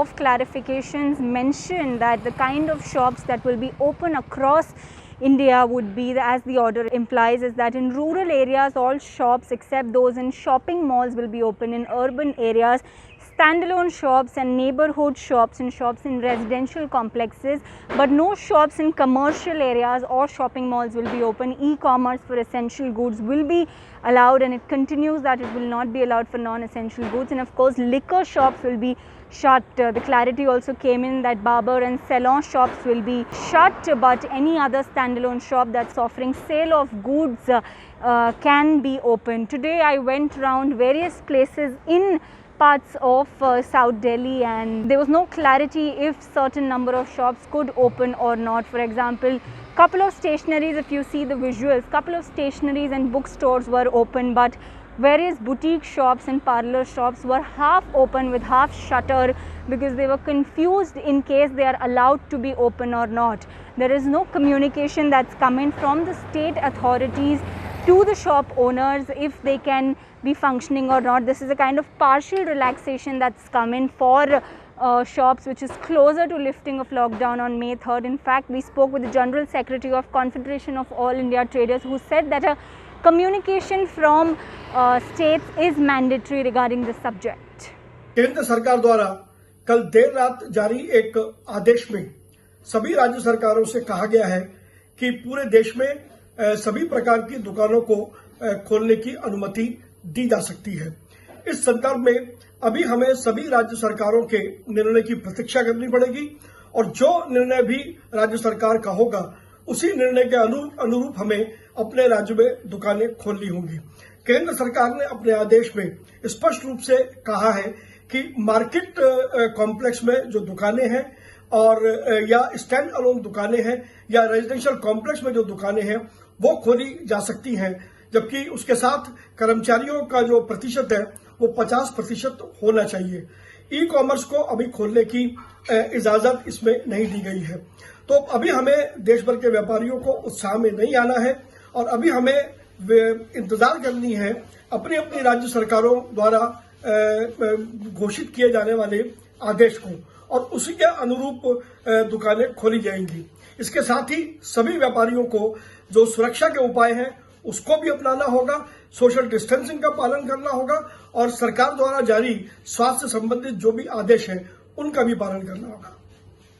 of clarifications mentioned that the kind of shops that will be open across India would be, as the order implies, is that in rural areas all shops except those in shopping malls will be open. In urban areas, standalone shops and neighborhood shops and shops in residential complexes, but no shops in commercial areas or shopping malls will be open. E-commerce for essential goods will be allowed, and it continues that it will not be allowed for non-essential goods. And of course, liquor shops will be shut. The clarity also came in that barber and salon shops will be shut, but any other standalone shop that's offering sale of goods can be open. Today I went around various places in parts of South Delhi, and there was no clarity if certain number of shops could open or not. For example, couple of stationaries, if you see the visuals, couple of stationaries and bookstores were open, but various boutique shops and parlor shops were half open with half shutter because they were confused in case they are allowed to be open or not. There is no communication that's coming from the state authorities to the shop owners if they can be functioning or not. This is a kind of partial relaxation that's coming for shops, which is closer to lifting of lockdown on May 3rd. In fact, we spoke with the General Secretary of Confederation of All India Traders, who said that a communication from states is mandatory regarding this subject. केंद्र सरकार द्वारा कल देर रात जारी एक आदेश में सभी राज्य सरकारों से कहा गया है कि पूरे देश में सभी प्रकार की दुकानों को खोलने की अनुमति दी जा सकती है। इस संदर्भ में अभी हमें सभी राज्य सरकारों के निर्णय की प्रतीक्षा करनी पड़ेगी और जो निर्णय भी राज्य सरकार का होगा उसी निर्णय के अनुरूप हमें अपने राज्य में दुकानें खोलनी होंगी। केंद्र सरकार ने अपने आदेश में स्पष्ट रूप से कहा है कि मार्केट कॉम्प्लेक्स में जो दुकानें हैं और या स्टैंड अलोन दुकानें हैं या रेजिडेंशियल कॉम्प्लेक्स में जो दुकानें हैं वो खोली जा सकती हैं, जबकि उसके साथ कर्मचारियों का जो प्रतिशत है वो 50% होना चाहिए। ई कॉमर्स को अभी खोलने की इजाजत इसमें नहीं दी गई है। तो अभी हमें देश भर के व्यापारियों को उत्साह में नहीं आना है और अभी हमें इंतजार करनी है अपनी अपनी राज्य सरकारों द्वारा घोषित किए जाने वाले आदेश को, और उसी के अनुरूप दुकानें खोली जाएंगी। इसके साथ ही सभी व्यापारियों को जो सुरक्षा के उपाय हैं उसको भी अपनाना होगा, सोशल डिस्टेंसिंग का पालन करना होगा और सरकार द्वारा जारी स्वास्थ्य संबंधित जो भी आदेश हैं उनका भी पालन करना होगा।